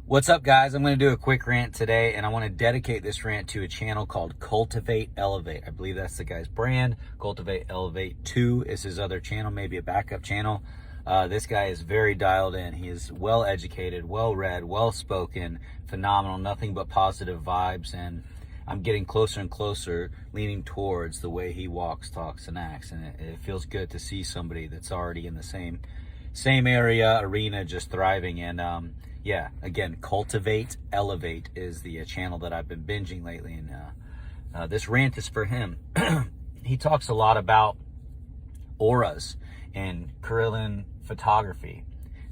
What's up, guys? I'm going to do a quick rant today, and I want to dedicate this rant to a channel called Cultivate Elevate. I believe that's the guy's brand. Cultivate Elevate 2 is his other channel, maybe a backup channel. This guy is very dialed in. He is well educated, well read, well spoken, phenomenal, nothing but positive vibes, and I'm getting closer and closer, leaning towards the way he walks, talks, and acts, and it feels good to see somebody that's already in the same area, arena, just thriving. And yeah, again, Cultivate Elevate is the channel that I've been binging lately, and this rant is for him. He talks a lot about auras and Kirlian photography,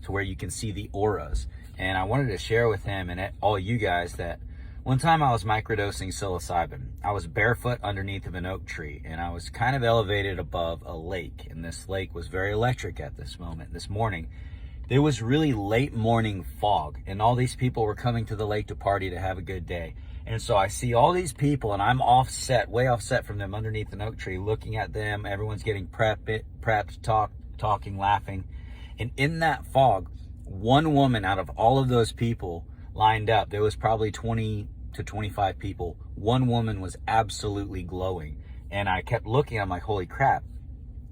to where you can see the auras. And I wanted to share with him and all you guys that one time I was microdosing psilocybin. I was barefoot underneath of an oak tree, and I was kind of elevated above a lake, and this lake was very electric at this morning. There was really late morning fog, and all these people were coming to the lake to party, to have a good day. And so I see all these people, and I'm way offset from them underneath an oak tree, looking at them. Everyone's getting prepped, talking, laughing. And in that fog, one woman out of all of those people lined up. There was probably 20 to 25 people. One woman was absolutely glowing. And I kept looking, I'm like, holy crap.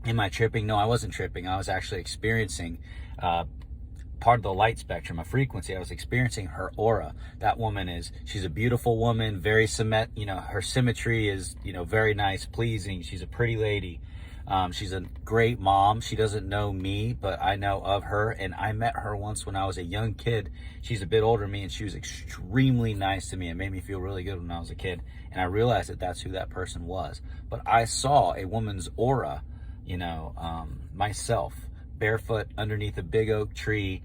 Am I tripping? No, I wasn't tripping. I was actually experiencing part of the light spectrum, a frequency. I was experiencing her aura. That woman she's a beautiful woman, very her symmetry is, very nice, pleasing. She's a pretty lady. She's a great mom. She doesn't know me, but I know of her, and I met her once when I was a young kid. She's a bit older than me, and she was extremely nice to me. It made me feel really good when I was a kid, and I realized that that's who that person was. But I saw a woman's aura, myself, barefoot underneath a big oak tree,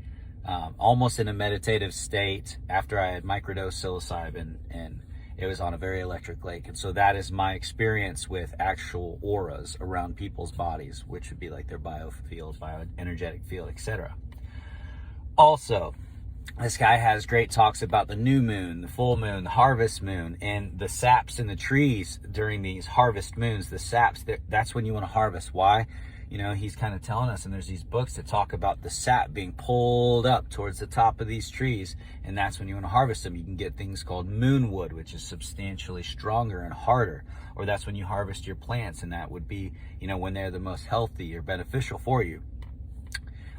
almost in a meditative state after I had microdosed psilocybin, and it was on a very electric lake. And so that is my experience with actual auras around people's bodies, which would be like their biofield, bioenergetic field, etc. Also, this guy has great talks about the new moon, the full moon, the harvest moon, and the saps in the trees during these harvest moons. The saps, that's when you want to harvest. Why? He's kind of telling us, and there's these books that talk about the sap being pulled up towards the top of these trees, and that's when you want to harvest them. You can get things called moonwood, which is substantially stronger and harder, or that's when you harvest your plants, and that would be, when they're the most healthy or beneficial for you.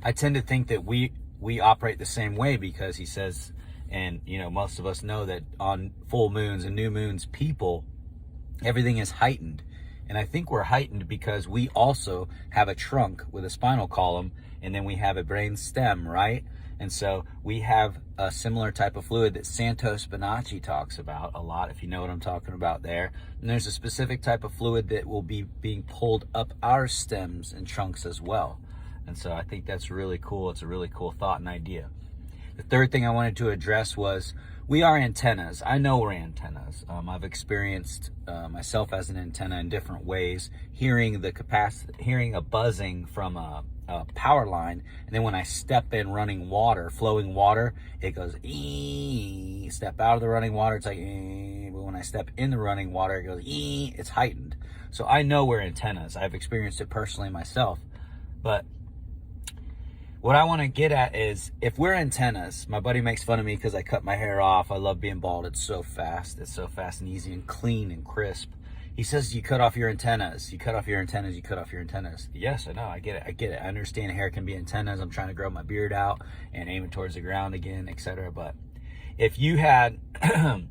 I tend to think that we operate the same way, because he says, and most of us know that on full moons and new moons, everything is heightened. And I think we're heightened because we also have a trunk with a spinal column, and then we have a brain stem, right? And so we have a similar type of fluid that Santos Bonacci talks about a lot, if you know what I'm talking about there. And there's a specific type of fluid that will be being pulled up our stems and trunks as well. And so I think that's really cool. It's a really cool thought and idea. The third thing I wanted to address was, we are antennas. I know we're antennas. I've experienced myself as an antenna in different ways, hearing a buzzing from a power line, and then when I step in flowing water, it goes ee. Step out of the running water, it's like ee. But when I step in the running water, it goes ee. It's heightened. So I know we're antennas. I've experienced it personally myself. But what I want to get at is, if we're antennas, my buddy makes fun of me because I cut my hair off. I love being bald. It's so fast. It's so fast and easy and clean and crisp. He says, you cut off your antennas. You cut off your antennas. You cut off your antennas. Yes, I know. I get it. I understand hair can be antennas. I'm trying to grow my beard out and aim it towards the ground again, etc. But if you had, if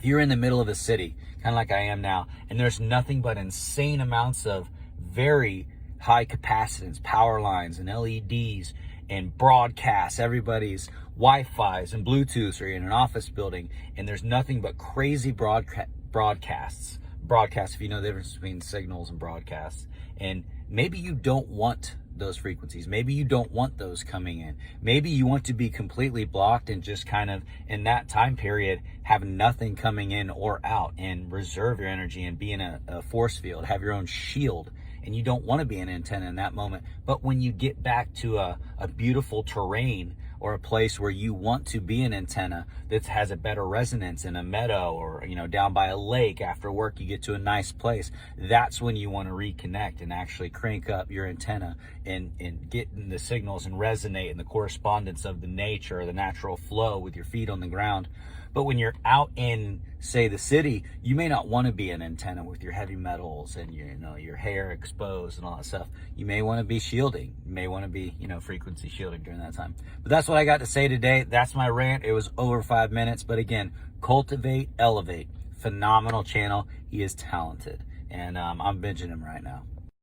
you're in the middle of a city, kind of like I am now, and there's nothing but insane amounts of very high capacitance power lines and LEDs and broadcasts, everybody's Wi-Fi's and Bluetooths, or in an office building, and there's nothing but crazy broadcasts, if you know the difference between signals and broadcasts. And maybe you don't want those frequencies. Maybe you don't want those coming in. Maybe you want to be completely blocked and just kind of, in that time period, have nothing coming in or out, and reserve your energy and be in a force field, have your own shield. And you don't want to be an antenna in that moment. But when you get back to a beautiful terrain, or a place where you want to be an antenna that has a better resonance in a meadow, or, you know, down by a lake after work, you get to a nice place. That's when you want to reconnect and actually crank up your antenna and get in the signals and resonate in the correspondence of the nature or the natural flow with your feet on the ground. But when you're out in, say, the city, you may not want to be an antenna with your heavy metals and your hair exposed and all that stuff. You may want to be shielding. You may want to be, frequency shielding during that time. But that's what I got to say today. That's my rant. It was over 5 minutes. But again, Cultivate, Elevate. Phenomenal channel. He is talented. And I'm binging him right now.